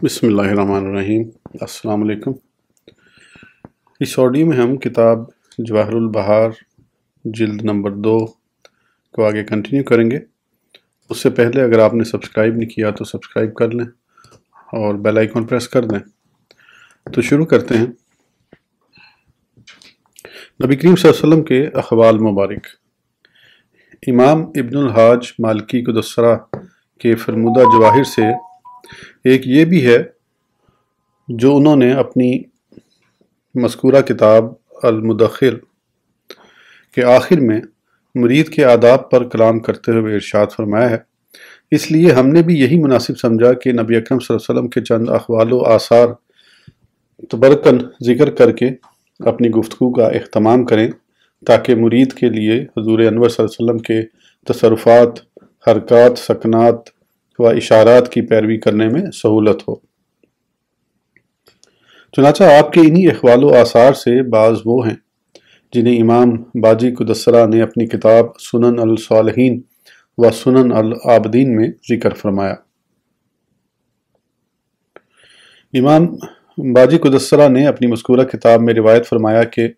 بسم اللہ الرحمن الرحیم۔ السلام علیکم۔ اس آڈیو میں ہم کتاب جواہر البحار جلد نمبر 2 کو آگے کنٹینیو کریں گے۔ اس سے پہلے اگر آپ نے سبسکرائب نہیں کیا تو سبسکرائب کر لیں اور بیل آئیکن پریس کر دیں۔ تو شروع کرتے ہیں۔ نبی کریم صلی اللہ علیہ وسلم کے احوال مبارک۔ امام ابن الحاج مالکی قدسرہ کے فرمودہ جواہر سے ایک یہ بھی ہے جو انہوں نے اپنی مذکورہ کتاب المدخل کے آخر میں مرید کے آداب پر کلام کرتے ہوئے ارشاد فرمایا ہے۔ اس لیے ہم نے بھی یہی مناسب سمجھا کہ نبی اکرم صلی اللہ علیہ وسلم کے چند احوال و آثار تبرکن ذکر کر کے اپنی گفتگو کا اختتام کریں تاکہ مرید کے لیے حضور انور صلی اللہ علیہ وسلم کے تصرفات، حرکات، سکنات و اشارات کی پیروی کرنے میں سہولت ہو۔ چنانچہ آپ کے انہی احوال و آثار سے بعض وہ ہیں جنہیں امام باجی قدسرہ نے اپنی کتاب سنن الصالحین و سنن العابدین میں ذکر فرمایا۔ امام باجی قدسرہ نے اپنی مذکورہ کتاب میں روایت فرمایا کہ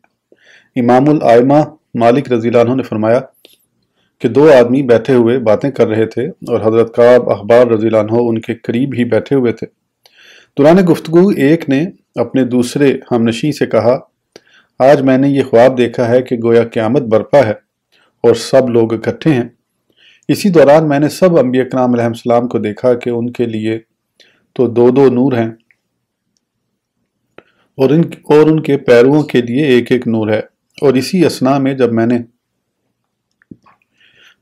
امام الائمہ مالک رضی اللہ عنہ نے فرمایا کہ دو آدمی بیٹھے ہوئے باتیں کر رہے تھے اور حضرت کعب احبار رضی اللہ عنہ ان کے قریب ہی بیٹھے ہوئے تھے۔ دوران گفتگو ایک نے اپنے دوسرے ہمنشیں سے کہا، آج میں نے یہ خواب دیکھا ہے کہ گویا قیامت برپا ہے اور سب لوگ اکٹھے ہیں۔ اسی دوران میں نے سب انبیاء کرام علیہ السلام کو دیکھا کہ ان کے لیے تو دو دو نور ہیں اور ان کے پیرووں کے لیے ایک ایک نور ہے۔ اور اسی اثناء میں جب میں نے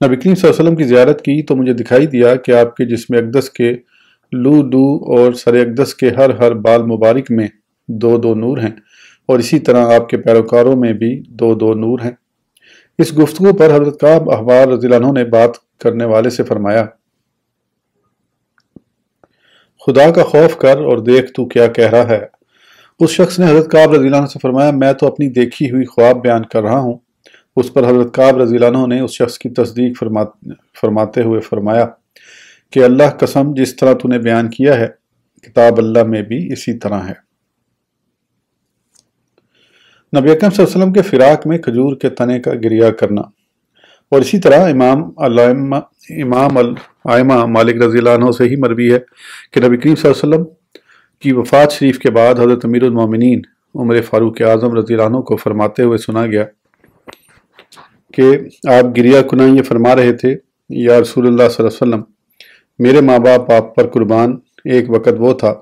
نبی کریم صلی اللہ علیہ وسلم کی زیارت کی تو مجھے دکھائی دیا کہ آپ کے جسم اقدس کے لو دو اور سر اقدس کے ہر بال مبارک میں دو دو نور ہیں اور اسی طرح آپ کے پیروکاروں میں بھی دو دو نور ہیں۔ اس گفتگو پر حضرت کعب احبار رضی اللہ عنہ نے بات کرنے والے سے فرمایا، خدا کا خوف کر اور دیکھ تو کیا کہہ رہا ہے۔ اس شخص نے حضرت کعب رضی اللہ عنہ سے فرمایا، میں تو اپنی دیکھی ہوئی خواب بیان کر رہا ہوں۔ اس پر حضرت کعب رضی اللہ عنہ نے اس شخص کی تصدیق فرماتے ہوئے فرمایا کہ اللہ قسم جس طرح تو نے بیان کیا ہے کتاب اللہ میں بھی اسی طرح ہے۔ نبی اکرم صلی اللہ علیہ وسلم کے فراق میں کھجور کے تنے کا گریہ کرنا، اور اسی طرح امام الائمہ مالک رضی اللہ عنہ سے ہی مروی ہے کہ نبی کریم صلی اللہ علیہ وسلم کی وفات شریف کے بعد حضرت امیر المومنین عمر فاروق اعظم رضی اللہ عنہ کو فرماتے ہوئے سنا گیا کہ آپ گریہ کناں یہ فرما رہے تھے، یا رسول اللہ صلی اللہ علیہ وسلم، میرے ماں باپ آپ پر قربان، ایک وقت وہ تھا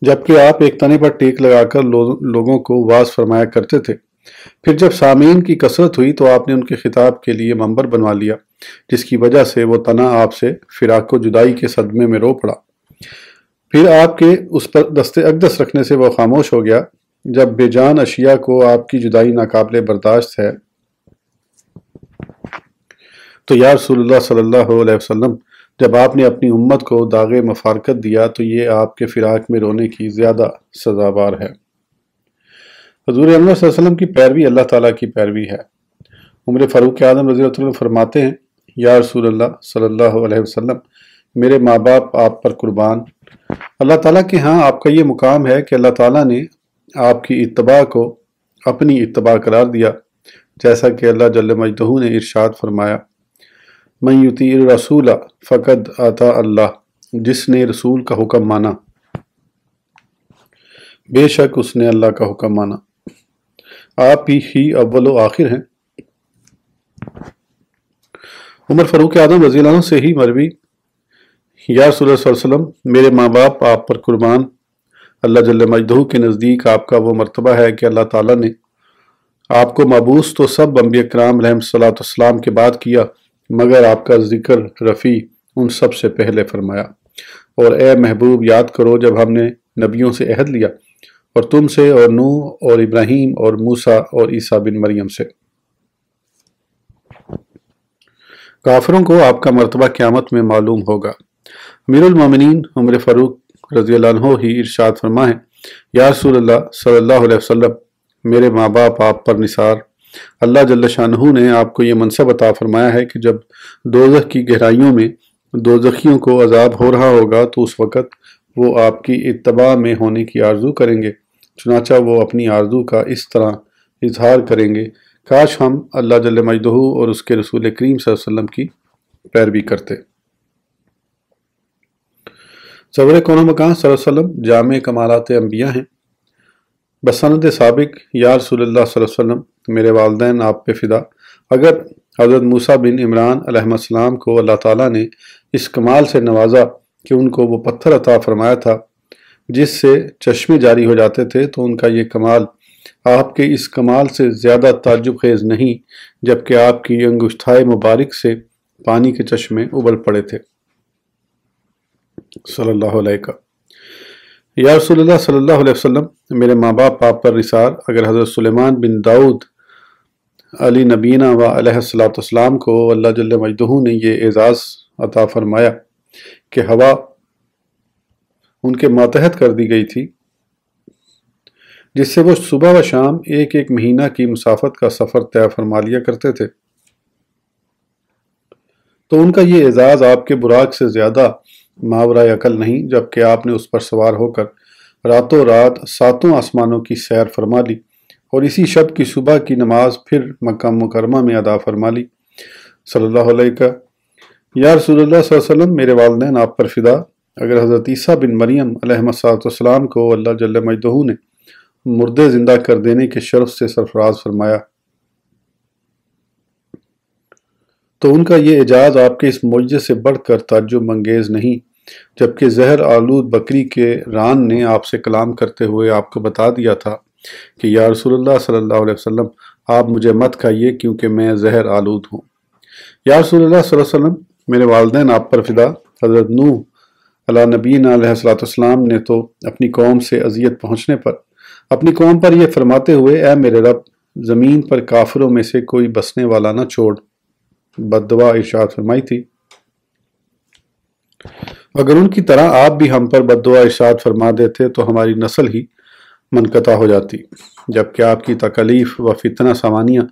جبکہ آپ ایک تنے پر ٹیک لگا کر لوگوں کو واعظ فرمایا کرتے تھے۔ پھر جب سامعین کی کثرت ہوئی تو آپ نے ان کے خطاب کے لیے منبر بنوا لیا، جس کی وجہ سے وہ تنا آپ سے فراق و جدائی کے صدمے میں رو پڑا۔ پھر آپ کے اس پر دست اقدس رکھنے سے وہ خاموش ہو گیا۔ جب بے جان اشیاء کو آپ کی جدائی ناقابل برداشت ہے تو یا رسول اللہ صلی اللہ علیہ وسلم، جب آپ نے اپنی امت کو داغ مفارقت دیا تو یہ آپ کے فراق میں رونے کی زیادہ سزاوار ہے۔ حضور انور صلی اللہ علیہ وسلم کی پیروی اللہ تعالیٰ کی پیروی ہے۔ عمر فاروق اعظم رضی اللہ عنہ فرماتے ہیں، یا رسول اللہ صلی اللہ علیہ وسلم، میرے ماں باپ آپ پر قربان۔ اللہ تعالیٰ کے ہاں آپ کا یہ مقام ہے کہ اللہ تعالیٰ نے آپ کی اتباع کو اپنی اتباع قرار دیا، جیسا کہ اللہ جل مجدہ نے ارشاد فرمایا، من یطیع الرسول فقد اطاع اللہ، جس نے رسول کا حکم مانا بے شک اس نے اللہ کا حکم مانا۔ آپ ہی اول و آخر ہیں۔ عمر فاروق اعظم رضی اللہ عنہ سے ہی مروی، یا رسول اللہ صلی اللہ علیہ وسلم، میرے ماں باپ آپ پر قربان۔ اللہ جل مجدہ کے نزدیک آپ کا وہ مرتبہ ہے کہ اللہ تعالیٰ نے آپ کو مبعوث تو سب انبیاء کرام علیہ السلام کے بعد کیا، مگر آپ کا ذکر رفیع ان سب سے پہلے فرمایا۔ اور اے محبوب، یاد کرو جب ہم نے نبیوں سے عہد لیا، اور تم سے اور نوح اور ابراہیم اور موسیٰ اور عیسیٰ بن مریم سے۔ کافروں کو آپ کا مرتبہ قیامت میں معلوم ہوگا۔ امیر المومنین عمر فاروق رضی اللہ عنہ ہی ارشاد فرمائیں، یا رسول اللہ صلی اللہ علیہ وسلم، میرے ماں باپ آپ پر نثار۔ اللہ جل شانہ نے آپ کو یہ منصب عطا فرمایا ہے کہ جب دوزخ کی گہرائیوں میں دوزخیوں کو عذاب ہو رہا ہوگا تو اس وقت وہ آپ کی اتباع میں ہونے کی آرزو کریں گے، چنانچہ وہ اپنی آرزو کا اس طرح اظہار کریں گے، کاش ہم اللہ جل مجدہ اور اس کے رسول کریم صلی اللہ علیہ وسلم کی پیروی کرتے۔ سرور کون و مکان صلی اللہ علیہ وسلم جامع کمالات انبیاء ہیں۔ بسند سابق یا رسول اللہ صلی اللہ علیہ وسلم، میرے والدین آپ پہ فدا، اگر حضرت موسیٰ بن عمران علیہ السلام کو اللہ تعالیٰ نے اس کمال سے نوازا کہ ان کو وہ پتھر عطا فرمایا تھا جس سے چشمے جاری ہو جاتے تھے، تو ان کا یہ کمال آپ کے اس کمال سے زیادہ تعجب خیز نہیں جبکہ آپ کی انگشتائے مبارک سے پانی کے چشمے ابل پڑے تھے صلی اللہ علیہ وسلم۔ یا رسول اللہ صلی اللہ علیہ وسلم، میرے ماں باپ آپ پر نثار، اگر حضرت سلیمان بن داؤد علی نبینا و علیہ السلام کو اللہ جل مجدہ نے یہ اعزاز عطا فرمایا کہ ہوا ان کے ماتحت کر دی گئی تھی، جس سے وہ صبح و شام ایک ایک مہینہ کی مسافت کا سفر طے فرما لیا کرتے تھے، تو ان کا یہ اعزاز آپ کے براق سے زیادہ ماورائے عقل نہیں، جبکہ آپ نے اس پر سوار ہو کر راتوں رات 7 آسمانوں کی سیر فرما لی اور اسی شب کی صبح کی نماز پھر مکہ مکرمہ میں ادا فرما لی صلی اللہ علیہ وسلم۔ یا رسول اللہ صلی اللہ علیہ وسلم، میرے والدین آپ پر فدا، اگر حضرت عیسیٰ بن مریم علیہ السلام کو اللہ جل مجدہ نے مردے زندہ کر دینے کے شرف سے سرفراز فرمایا تو ان کا یہ اعجاز آپ کے اس معجزے سے بڑھ کر تعجب انگیز نہیں، جبکہ زہر آلود بکری کے ران نے آپ سے کلام کرتے ہوئے آپ کو بتا دیا تھا کہ یا رسول اللہ صلی اللہ علیہ وسلم، آپ مجھے مت کھائیے کیونکہ میں زہر آلود ہوں۔ یا رسول اللہ صلی اللہ علیہ وسلم، میرے والدین آپ پر فدا، حضرت نوح علیہ نبینا علیہ السلام نے تو اپنی قوم سے اذیت پہنچنے پر اپنی قوم پر یہ فرماتے ہوئے، اے میرے رب، زمین پر کافروں میں سے کوئی بسنے والا نہ چھوڑ، بد دعا ارشاد فرمائی تھی۔ اگر ان کی طرح آپ بھی ہم پر بد دعا ارشاد فرما دیتے تو ہماری نسل ہی منقطع ہو جاتی، جبکہ آپ کی تکالیف و فتنہ سامانیاں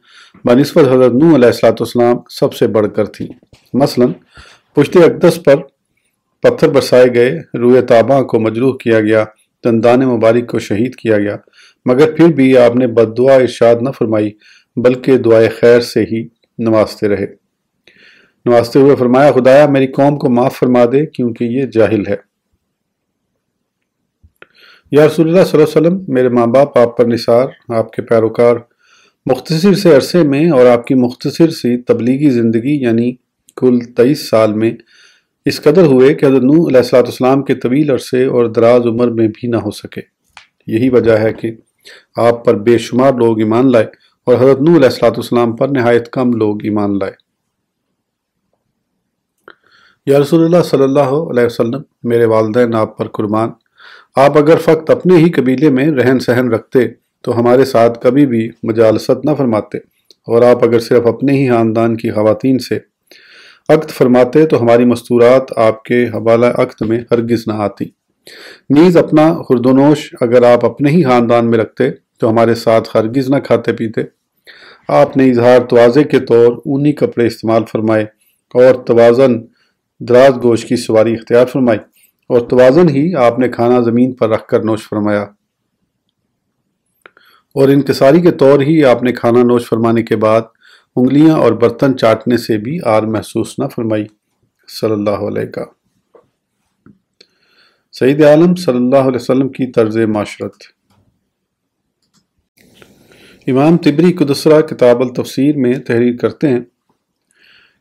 بنسبت حضرت نوح علیہ السلام سب سے بڑھ کر تھیں۔ مثلا پشت اقدس پر پتھر برسائے گئے، روح تاباں کو مجروح کیا گیا، دندان مبارک کو شہید کیا گیا، مگر پھر بھی آپ نے بد دعا ارشاد نہ فرمائی بلکہ دعائے خیر سے ہی نوازتے رہے، نوازتے ہوئے فرمایا، خدایا میری قوم کو معاف فرما دے کیونکہ یہ جاہل ہے۔ یا رسول اللہ صلی اللہ علیہ وسلم، میرے ماں باپ آپ پر نثار، آپ کے پیروکار مختصر سے عرصے میں اور آپ کی مختصر سی تبلیغی زندگی یعنی کل 23 سال میں اس قدر ہوئے کہ حضرت نوح علیہ السلام کے طویل عرصے اور دراز عمر میں بھی نہ ہو سکے۔ یہی وجہ ہے کہ آپ پر بے شمار لوگ ایمان لائے اور حضرت نوح علیہ السلام پر نہایت کم لوگ ایمان لائے۔ یا رسول اللہ صلی اللہ علیہ وسلم، میرے والدین آپ پر قربان، آپ اگر فقط اپنے ہی قبیلے میں رہن سہن رکھتے تو ہمارے ساتھ کبھی بھی مجالست نہ فرماتے، اور آپ اگر صرف اپنے ہی خاندان کی خواتین سے عقد فرماتے تو ہماری مستورات آپ کے حوالہ عقد میں ہرگز نہ آتی۔ نیز اپنا خوردونوش اگر آپ اپنے ہی خاندان میں رکھتے تو ہمارے ساتھ ہرگز نہ کھاتے پیتے۔ آپ نے اظہار تواضع کے طور اونی کپڑے استعمال فرمائے اور توازن دراز گوشت کی سواری اختیار فرمائی، اور توازن ہی آپ نے کھانا زمین پر رکھ کر نوش فرمایا، اور انکساری کے طور ہی آپ نے کھانا نوش فرمانے کے بعد انگلیاں اور برتن چاٹنے سے بھی آر محسوس نہ فرمائی صلی اللہ علیہ وسلم۔ سید عالم صلی اللہ علیہ وسلم کی طرز معاشرت۔ امام طبری قدسرہ کتاب التفسیر میں تحریر کرتے ہیں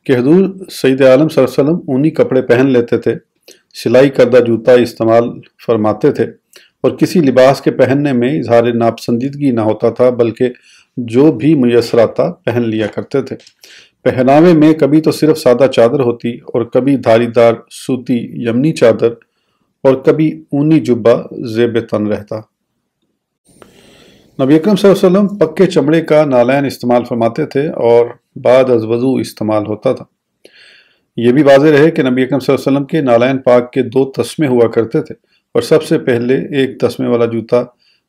کہ حضور سید عالم صلی اللہ علیہ وسلم اونی کپڑے پہن لیتے تھے، سلائی کردہ جوتا استعمال فرماتے تھے، اور کسی لباس کے پہننے میں اظہار ناپسندیدگی نہ ہوتا تھا بلکہ جو بھی میسر آتا پہن لیا کرتے تھے۔ پہناوے میں کبھی تو صرف سادہ چادر ہوتی اور کبھی دھاری دار سوتی یمنی چادر اور کبھی اونی جبہ زیب تن رہتا۔ نبی اکرم صلی اللہ علیہ وسلم پکے چمڑے کا نالین استعمال فرماتے تھے اور بعد از وضو استعمال ہوتا تھا۔ یہ بھی واضح رہے کہ نبی اکرم صلی اللہ علیہ وسلم کے نالین پاک کے 2 تسمے ہوا کرتے تھے، اور سب سے پہلے ایک تسمے والا جوتا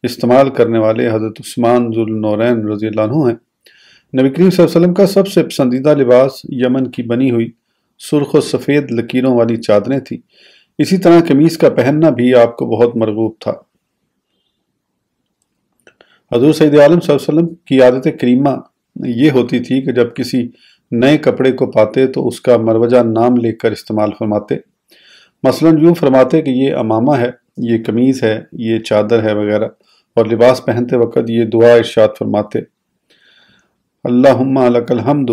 استعمال کرنے والے حضرت عثمان ذو النورین رضی اللہ عنہ ہیں۔ نبی کریم صلی اللہ علیہ وسلم کا سب سے پسندیدہ لباس یمن کی بنی ہوئی سرخ و سفید لکیروں والی چادریں تھیں۔ اسی طرح قمیص کا پہننا بھی آپ کو بہت مرغوب تھا۔ حضور سید عالم صلی اللہ علیہ وسلم کی عادت کریمہ یہ ہوتی تھی کہ جب کسی نئے کپڑے کو پاتے تو اس کا مروجہ نام لے کر استعمال فرماتے۔ مثلا یوں فرماتے کہ یہ امامہ ہے، یہ قمیص ہے، یہ چادر ہے وغیرہ، اور لباس پہنتے وقت یہ دعا ارشاد فرماتے: اللہم لک الحمد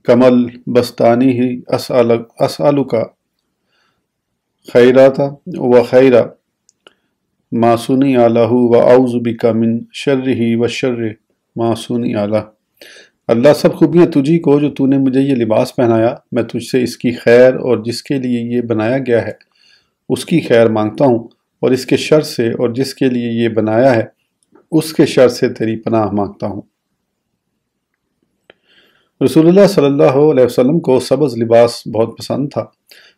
کمل بستانی ہی اسألک خیرات و خیر ما صنع لہ و اعوذ بک من شرہ و شر ما صنع لہ۔ اللہ سب خوبیاں تجھی کو جو تو نے مجھے یہ لباس پہنایا، میں تجھ سے اس کی خیر اور جس کے لیے یہ بنایا گیا ہے اس کی خیر مانگتا ہوں، اور اس کے شر سے اور جس کے لیے یہ بنایا ہے اس کے شر سے تیری پناہ مانگتا ہوں۔ رسول اللہ صلی اللہ علیہ وسلم کو سبز لباس بہت پسند تھا۔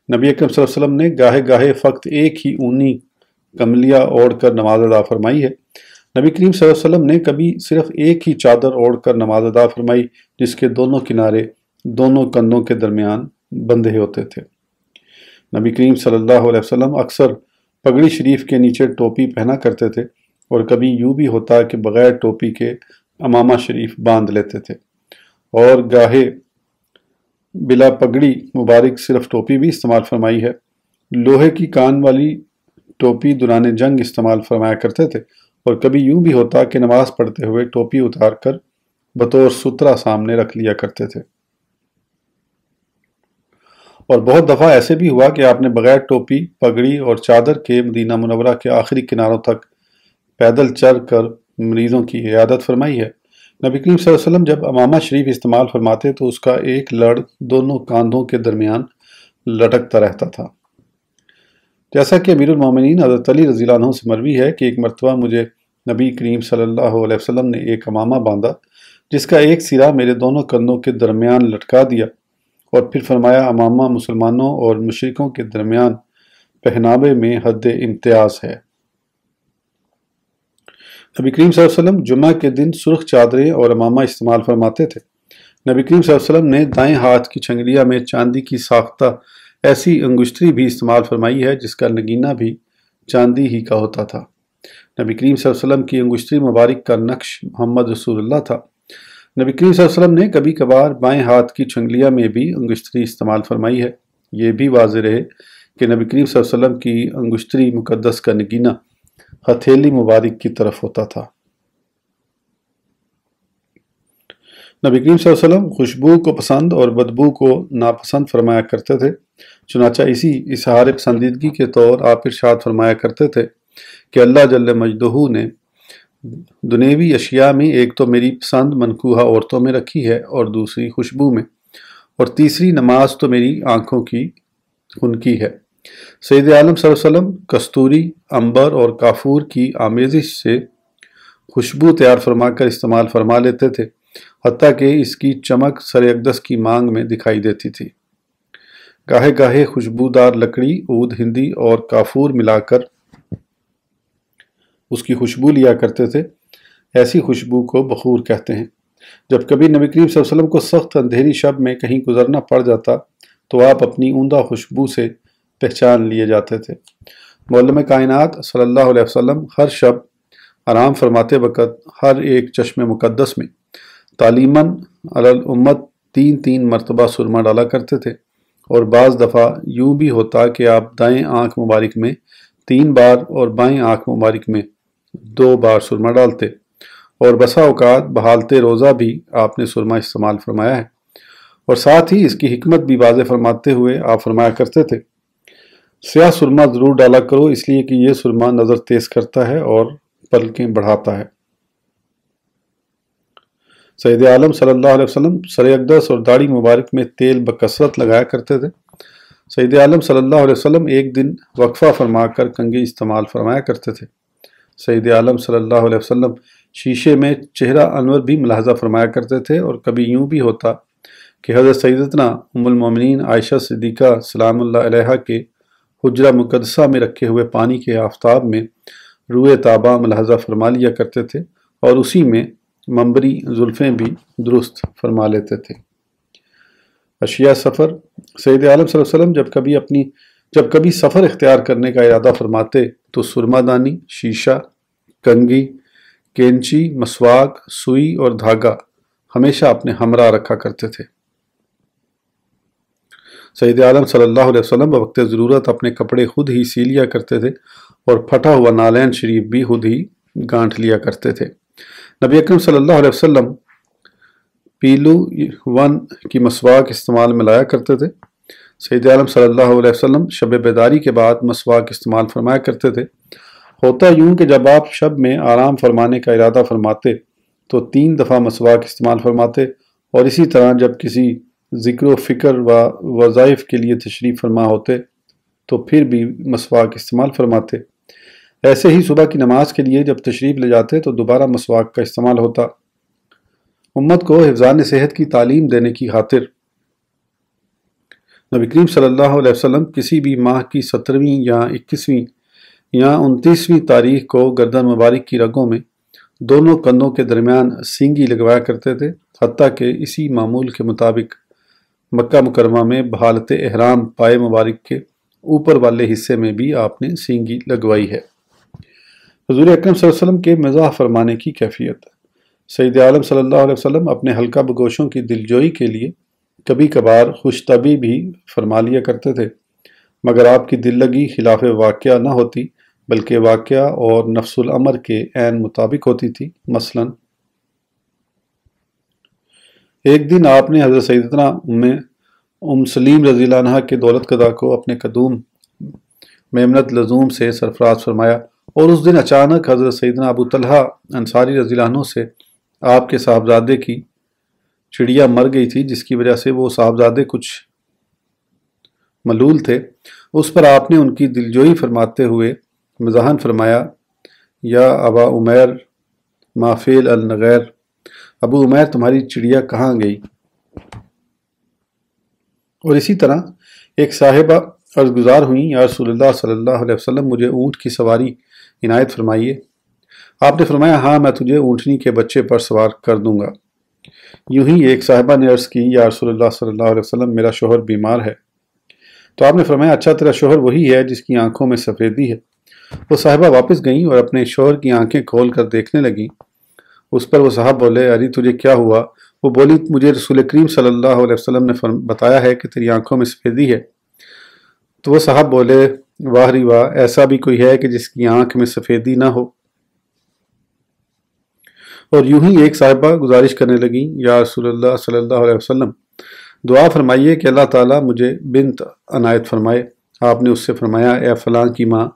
نبی اکرم صلی اللہ علیہ وسلم نے گاہے گاہے فقط ایک ہی اونی کملیہ اوڑھ کر نماز ادا فرمائی ہے۔ نبی کریم صلی اللہ علیہ وسلم نے کبھی صرف ایک ہی چادر اوڑھ کر نماز ادا فرمائی جس کے دونوں کنارے دونوں کندھوں کے درمیان بندھے ہوتے تھے۔ نبی کریم صلی اللہ علیہ وسلم اکثر پگڑی شریف کے نیچے ٹوپی پہنا کرتے تھے، اور کبھی یوں بھی ہوتا کہ بغیر ٹوپی کے امامہ شریف باندھ لیتے تھے، اور گاہے بلا پگڑی مبارک صرف ٹوپی بھی استعمال فرمائی ہے۔ لوہے کی کان والی ٹوپی دوران جنگ استعمال فرمایا کرتے تھے، اور کبھی یوں بھی ہوتا کہ نماز پڑھتے ہوئے ٹوپی اتار کر بطور سترہ سامنے رکھ لیا کرتے تھے۔ اور بہت دفعہ ایسے بھی ہوا کہ آپ نے بغیر ٹوپی، پگڑی اور چادر کے مدینہ منورہ کے آخری کناروں تک پیدل چل کر مریضوں کی عیادت فرمائی ہے۔ نبی کریم صلی اللہ علیہ وسلم جب امامہ شریف استعمال فرماتے تو اس کا ایک لڑ دونوں کاندھوں کے درمیان لٹکتا رہتا تھا۔ جیسا کہ امیر المومنین حضرت علی رضی اللہ عنہ سے مروی ہے کہ ایک مرتبہ مجھے نبی کریم صلی اللہ علیہ وسلم نے ایک امامہ باندھا جس کا ایک سرا میرے دونوں کندھوں کے درمیان لٹکا دیا، اور پھر فرمایا امامہ مسلمانوں اور مشرکوں کے درمیان پہناوے میں حد امتیاز ہے۔ نبی کریم صلی اللہ علیہ وسلم جمعہ کے دن سرخ چادریں اور امامہ استعمال فرماتے تھے۔ نبی کریم صلی اللہ علیہ وسلم نے دائیں ہاتھ کی چنگلیہ میں چاندی کی ساختہ ایسی انگشتری بھی استعمال فرمائی ہے جس کا نگینہ بھی چاندی ہی کا ہوتا تھا۔ نبی کریم صلی اللہ علیہ وسلم کی انگشتری مبارک کا نقش محمد رسول اللہ تھا۔ نبی کریم صلی اللہ علیہ وسلم نے کبھی کبھار بائیں ہاتھ کی چنگلیہ میں بھی انگشتری استعمال فرمائی ہے۔ یہ بھی واضح رہے کہ نبی کریم صلی اللہ علیہ وسلم کی انگشتری مقدس کا نگینہ ہتھیلی مبارک کی طرف ہوتا تھا۔ نبی کریم صلی اللہ علیہ وسلم خوشبو کو پسند اور بدبو کو ناپسند فرمایا کرتے تھے، چنانچہ اسی اظہار پسندیدگی کے طور آپ ارشاد فرمایا کرتے تھے کہ اللہ جل مجدہ نے دنیوی اشیاء میں ایک تو میری پسند منکوحہ عورتوں میں رکھی ہے، اور دوسری خوشبو میں، اور تیسری نماز تو میری آنکھوں کی خنکی ہے۔ سید عالم صلی اللہ علیہ وسلم کستوری، عنبر اور کافور کی آمیزش سے خوشبو تیار فرما کر استعمال فرما لیتے تھے، حتیٰ کہ اس کی چمک سر اقدس کی مانگ میں دکھائی دیتی تھی۔ گاہے گاہے خوشبودار لکڑی، عود ہندی اور کافور ملا کر اس کی خوشبو لیا کرتے تھے۔ ایسی خوشبو کو بخور کہتے ہیں۔ جب کبھی نبی کریم صلی اللہ علیہ وسلم کو سخت اندھیری شب میں کہیں گزرنا پڑ جاتا تو آپ اپنی عمدہ خوشبو سے پہچان لیے جاتے تھے۔ معلم کائنات صلی اللہ علیہ وسلم ہر شب آرام فرماتے وقت ہر ایک چشم مقدس میں تعلیماً علی الامت 3 مرتبہ سرما ڈالا کرتے تھے، اور بعض دفعہ یوں بھی ہوتا کہ آپ دائیں آنکھ مبارک میں 3 بار اور بائیں آنکھ مبارک میں 2 بار سرما ڈالتے، اور بسا اوقات بحالتے روزہ بھی آپ نے سرما استعمال فرمایا ہے۔ اور ساتھ ہی اس کی حکمت بھی واضح فرماتے ہوئے آپ فرمایا کرتے تھے: سیاہ سرما ضرور ڈالا کرو، اس لیے کہ یہ سرما نظر تیز کرتا ہے اور پلکیں بڑھاتا ہے۔ سید عالم صلی اللہ علیہ وسلم سر اقدس اور داڑھی مبارک میں تیل بکثرت لگایا کرتے تھے۔ سید عالم صلی اللہ علیہ وسلم ایک دن وقفہ فرما کر کنگھی استعمال فرمایا کرتے تھے۔ سید عالم صلی اللہ علیہ وسلم شیشے میں چہرہ انور بھی ملاحظہ فرمایا کرتے تھے، اور کبھی یوں بھی ہوتا کہ حضرت سیدتنا ام المومنین عائشہ صدیقہ سلام اللہ علیہا کے حجرہ مقدسہ میں رکھے ہوئے پانی کے آفتاب میں روئے تابہ ملاحظہ فرما لیا کرتے تھے، اور اسی میں منبری زلفیں بھی درست فرما لیتے تھے۔ اشیاء سفر: سید عالم صلی اللہ علیہ وسلم جب کبھی سفر اختیار کرنے کا ارادہ فرماتے تو سرما دانی، شیشہ، کنگھی، کینچی، مسواک، سوئی اور دھاگا ہمیشہ اپنے ہمراہ رکھا کرتے تھے۔ سید عالم صلی اللہ علیہ وسلم بوقت ضرورت اپنے کپڑے خود ہی سی لیا کرتے تھے اور پھٹا ہوا نالین شریف بھی خود ہی گانٹھ لیا کرتے تھے۔ نبی اکرم صلی اللہ علیہ وسلم پیلو ون کی مسواک استعمال میں لایا کرتے تھے۔ سید عالم صلی اللہ علیہ وسلم شب بیداری کے بعد مسواک استعمال فرمایا کرتے تھے۔ ہوتا یوں کہ جب آپ شب میں آرام فرمانے کا ارادہ فرماتے تو 3 دفعہ مسواک استعمال فرماتے، اور اسی طرح جب کسی ذکر و فکر و وظائف کے لیے تشریف فرما ہوتے تو پھر بھی مسواک استعمال فرماتے۔ ایسے ہی صبح کی نماز کے لیے جب تشریف لے جاتے تو دوبارہ مسواک کا استعمال ہوتا۔ امت کو حفظان صحت کی تعلیم دینے کی خاطر نبی کریم صلی اللہ علیہ وسلم کسی بھی ماہ کی 17ویں یا 21ویں یا 29ویں تاریخ کو گردن مبارک کی رگوں میں دونوں کندھوں کے درمیان سینگی لگوایا کرتے تھے، حتیٰ کہ اسی معمول کے مطابق مکہ مکرمہ میں بحالت احرام پائے مبارک کے اوپر والے حصے میں بھی آپ نے سینگی لگوائی ہے۔ حضور اکرم صلی اللہ علیہ وسلم کے مزاح فرمانے کی کیفیت: سید عالم صلی اللہ علیہ وسلم اپنے حلقہ بگوشوں کی دلجوئی کے لیے کبھی کبھار خوش طبعی بھی فرما لیا کرتے تھے، مگر آپ کی دل لگی خلاف واقعہ نہ ہوتی بلکہ واقعہ اور نفس الامر کے عین مطابق ہوتی تھی۔ مثلا ایک دن آپ نے حضرت سیدتنا ام سلیم رضی اللہ عنہ کے دولت قضا کو اپنے قدوم میمنت لزوم سے سرفراز فرمایا، اور اس دن اچانک حضرت سیدنا ابو طلحہ انصاری رضی اللہ عنہ سے آپ کے صاحبزادے کی چڑیا مر گئی تھی، جس کی وجہ سے وہ صاحبزادے کچھ ملول تھے۔ اس پر آپ نے ان کی دلجوئی فرماتے ہوئے مزاحاً فرمایا: یا ابا عمیر ما فعل النغیر، ابو عمیر تمہاری چڑیا کہاں گئی؟ اور اسی طرح ایک صاحبہ عرض گزار ہوئیں: یا رسول اللہ صلی اللہ علیہ وسلم، مجھے اونٹ کی سواری عنایت فرمائیے۔ آپ نے فرمایا: ہاں، میں تجھے اونٹنی کے بچے پر سوار کر دوں گا۔ یوں ہی ایک صاحبہ نے عرض کی: یا رسول اللہ صلی اللہ علیہ وسلم، میرا شوہر بیمار ہے۔ تو آپ نے فرمایا: اچھا، تیرا شوہر وہی ہے جس کی آنکھوں میں سفیدی ہے؟ وہ صاحبہ واپس گئیں اور اپنے شوہر کی آنکھیں کھول کر دیکھنے لگیں۔ اس پر وہ صاحب بولے: ارے تجھے کیا ہوا؟ وہ بولی: مجھے رسول کریم صلی اللہ علیہ وسلم نے بتایا ہے کہ تیری آنکھوں میں سفیدی ہے۔ تو وہ صاحب بولے: واہ ری واہ، ایسا بھی کوئی ہے کہ جس کی آنکھ میں سفیدی نہ ہو؟ اور یوں ہی ایک صاحبہ گزارش کرنے لگیں: یا رسول اللہ صلی اللہ علیہ وسلم، دعا فرمائیے کہ اللہ تعالیٰ مجھے بنت عنایت فرمائے۔ آپ نے اس سے فرمایا: اے فلاں کی ماں،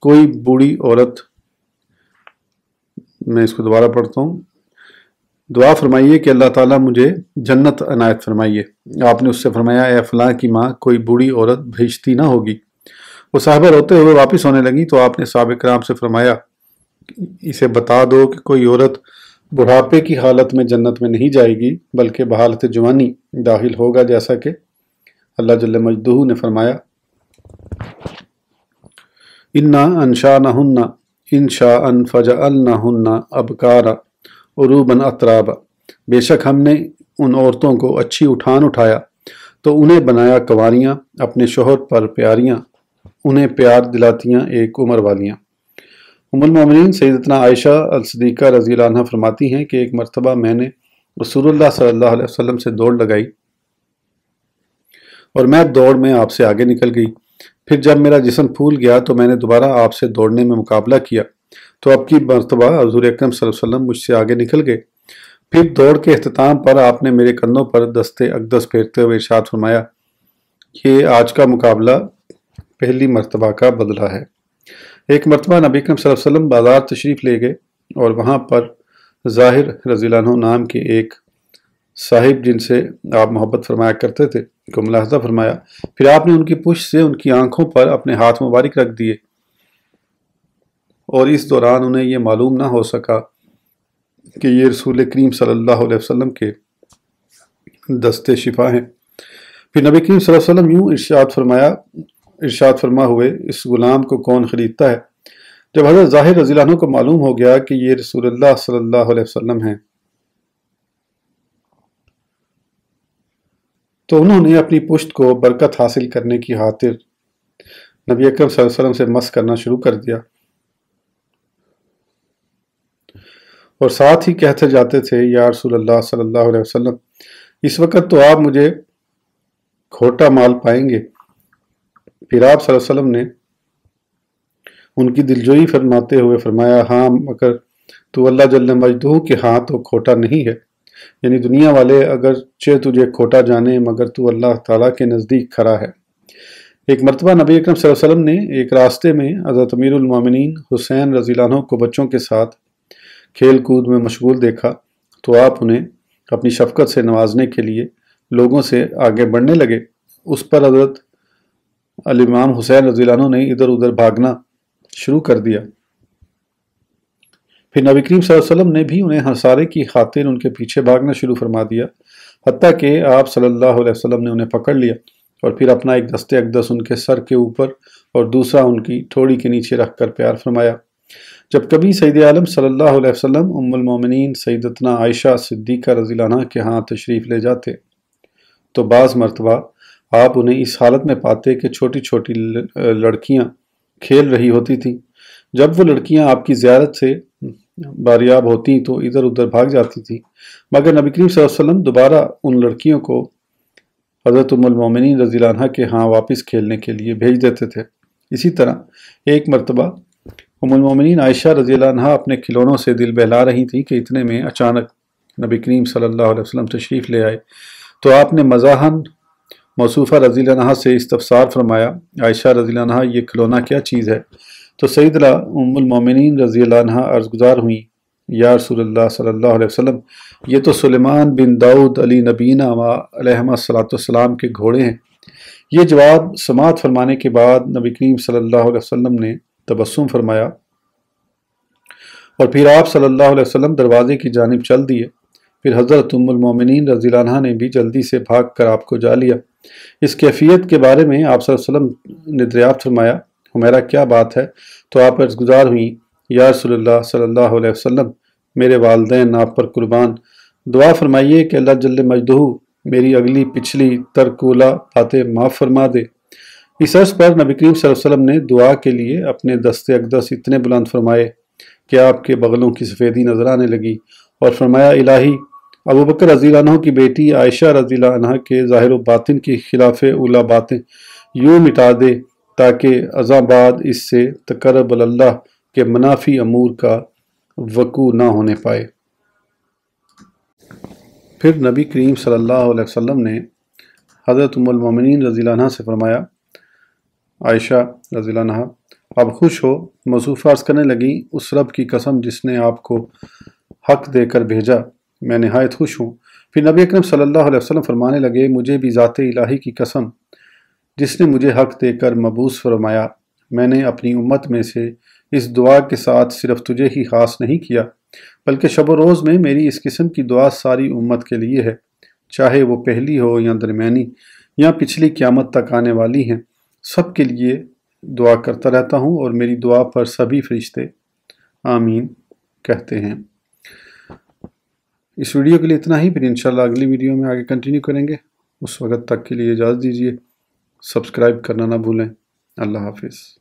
کوئی بوڑھی عورت، میں اس کو دوبارہ پڑھتا ہوں، دعا فرمائیے کہ اللہ تعالیٰ مجھے جنت عنایت فرمائیے۔ آپ نے اس سے فرمایا: اے فلاں کی ماں، کوئی بوڑھی عورت بھیجتی نہ ہوگی۔ وہ صاحبہ روتے ہوئے واپس ہونے لگیں تو آپ نے صحابہ کرام سے فرمایا: اسے بتا دو کہ کوئی عورت بڑھاپے کی حالت میں جنت میں نہیں جائے گی بلکہ بحالت جوانی داخل ہوگا، جیسا کہ اللہ جل مجدہ نے فرمایا: انا انشأنہن انشاء فجعلنہن ابکارا عروبا اترابا، بے شک ہم نے ان عورتوں کو اچھی اٹھایا تو انہیں بنایا کنواریاں، اپنے شوہر پر پیاریاں، انہیں پیار دلاتیاں ایک عمر والیاں۔ ام المومنین سیدتنا عائشہ الصدیقہ رضی اللہ عنہ فرماتی ہیں کہ ایک مرتبہ میں نے رسول اللہ صلی اللہ علیہ وسلم سے دوڑ لگائی اور میں دوڑ میں آپ سے آگے نکل گئی۔ پھر جب میرا جسم پھول گیا تو میں نے دوبارہ آپ سے دوڑنے میں مقابلہ کیا تو اب کی مرتبہ حضور اکرم صلی اللہ علیہ وسلم مجھ سے آگے نکل گئے۔ پھر دوڑ کے اختتام پر آپ نے میرے کندھوں پر دست اقدس پھیرتے ہوئے ارشاد فرمایا: یہ آج کا مقابلہ پہلی مرتبہ کا بدلہ ہے۔ ایک مرتبہ نبی اکرم صلی اللہ علیہ وسلم بازار تشریف لے گئے اور وہاں پر ظاہر رضی اللہ عنہ نام کے ایک صاحب جن سے آپ محبت فرمایا کرتے تھے کو ملاحظہ فرمایا۔ پھر آپ نے ان کی پشت سے ان کی آنکھوں پر اپنے ہاتھ مبارک رکھ دیے اور اس دوران انہیں یہ معلوم نہ ہو سکا کہ یہ رسول کریم صلی اللہ علیہ وسلم کے دست شفا ہیں۔ پھر نبی کریم صلی اللہ علیہ وسلم یوں ارشاد فرما ہوئے: اس غلام کو کون خریدتا ہے؟ جب حضرت ظاہر رضی اللہ عنہ کو معلوم ہو گیا کہ یہ رسول اللہ صلی اللہ علیہ وسلم ہیں تو انہوں نے اپنی پشت کو برکت حاصل کرنے کی خاطر نبی اکرم صلی اللہ علیہ وسلم سے مس کرنا شروع کر دیا، اور ساتھ ہی کہتے جاتے تھے یا رسول اللہ صلی اللہ علیہ وسلم، اس وقت تو آپ مجھے کھوٹا مال پائیں گے۔ پھر آپ صلی اللہ علیہ وسلم نے ان کی دلجوئی فرماتے ہوئے فرمایا، ہاں مگر تو اللہ جل مجدہ کے ہاں تو کھوٹا نہیں ہے، یعنی دنیا والے اگرچہ تجھے کھوٹا جانے مگر تو اللہ تعالیٰ کے نزدیک کھرا ہے۔ ایک مرتبہ نبی اکرم صلی اللہ علیہ وسلم نے ایک راستے میں حضرت امیر المومنین حسین رضی اللہ عنہ کو بچوں کے ساتھ کھیل کود میں مشغول دیکھا، تو آپ انہیں اپنی شفقت سے نوازنے کے لیے لوگوں سے آگے بڑھنے لگے۔ اس پر حضرت الامام حسین رضی اللہ عنہ نے ادھر ادھر بھاگنا شروع کر دیا۔ پھر نبی کریم صلی اللہ علیہ وسلم نے بھی انہیں ہنسارے کی خاطر ان کے پیچھے بھاگنا شروع فرما دیا، حتیٰ کہ آپ صلی اللہ علیہ وسلم نے انہیں پکڑ لیا اور پھر اپنا ایک دست اقدس ان کے سر کے اوپر اور دوسرا ان کی ٹھوڑی کے نیچے رکھ کر پیار فرمایا۔ جب کبھی سید عالم صلی اللہ علیہ وسلم ام المومنین سیدتنا عائشہ صدیقہ رضی اللہ عنہ کے ہاں تشریف لے جاتے تو بعض مرتبہ آپ انہیں اس حالت میں پاتے کہ چھوٹی چھوٹی لڑکیاں کھیل رہی ہوتی تھیں۔ جب وہ لڑکیاں آپ کی زیارت سے باریاب ہوتی تو ادھر ادھر بھاگ جاتی تھی، مگر نبی کریم صلی اللہ علیہ وسلم دوبارہ ان لڑکیوں کو حضرت ام المومنین رضی اللہ عنہ کے ہاں واپس کھیلنے کے لیے بھیج دیتے تھے۔ اسی طرح ایک مرتبہ ام المومنین عائشہ رضی اللہ عنہ اپنے کھلونوں سے دل بہلا رہی تھی کہ اتنے میں اچانک نبی کریم صلی اللہ علیہ وسلم تشریف لے آئے، تو آپ نے مزاحاً موصوفہ رضی اللہ عنہ سے استفسار فرمایا، عائشہ رضی اللہ عنہ یہ کھلونا کیا چیز ہے؟ تو سیدنا ام المومنین رضی اللہ عنہ عرض گزار ہوئیں، یا رسول اللہ صلی اللہ علیہ وسلم یہ تو سلیمان بن داؤد علی نبینا علیہ السلام کے گھوڑے ہیں۔ یہ جواب سماعت فرمانے کے بعد نبی کریم صلی اللہ علیہ وسلم نے تبسم فرمایا اور پھر آپ صلی اللہ علیہ وسلم دروازے کی جانب چل دیے۔ پھر حضرت ام المومنین رضی اللہ عنہ نے بھی جلدی سے بھاگ کر آپ کو جا لیا۔ اس کیفیت کے بارے میں آپ صلی اللہ علیہ وسلم نے دریافت فرمایا، ہمیرا کیا بات ہے؟ تو آپ عرض گزار ہوئیں، یا رسول اللہ صلی اللہ علیہ وسلم میرے والدین آپ پر قربان، دعا فرمائیے کہ اللہ جل مجدہ میری اگلی پچھلی ترکولا باتیں معاف فرما دے۔ اس عرض پر نبی کریم صلی اللہ علیہ وسلم نے دعا کے لیے اپنے دست اقدس اتنے بلند فرمائے کہ آپ کے بغلوں کی سفیدی نظر آنے لگی اور فرمایا، الہی ابو بکر رضی اللہ عنہ کی بیٹی عائشہ رضی اللہ عنہ کے ظاہر و باطن کی خلاف اولا باتیں یوں مٹا دے تاکہ ازاں بعد اس سے تقرب اللہ کے منافی امور کا وقوع نہ ہونے پائے۔ پھر نبی کریم صلی اللہ علیہ وسلم نے حضرت ام المومنین رضی اللہ عنہ سے فرمایا، عائشہ رضی اللہ عنہ آپ خوش ہو؟ موصوفہ عرض کرنے لگی، اس رب کی قسم جس نے آپ کو حق دے کر بھیجا، میں نہایت خوش ہوں۔ پھر نبی اکرم صلی اللہ علیہ وسلم فرمانے لگے، مجھے بھی ذات الہی کی قسم جس نے مجھے حق دے کر مبعوث فرمایا، میں نے اپنی امت میں سے اس دعا کے ساتھ صرف تجھے ہی خاص نہیں کیا بلکہ شب و روز میں میری اس قسم کی دعا ساری امت کے لیے ہے، چاہے وہ پہلی ہو یا درمیانی یا پچھلی قیامت تک آنے والی ہیں، سب کے لیے دعا کرتا رہتا ہوں اور میری دعا پر سبھی فرشتے آمین کہتے ہیں۔ اس ویڈیو کے لیے اتنا ہی، پھر انشاءاللہ اگلی ویڈیو میں آگے کنٹینیو کریں گے۔ اس وقت تک کے لیے اجازت دیجیے، سبسکرائب کرنا نہ بھولیں۔ اللہ حافظ۔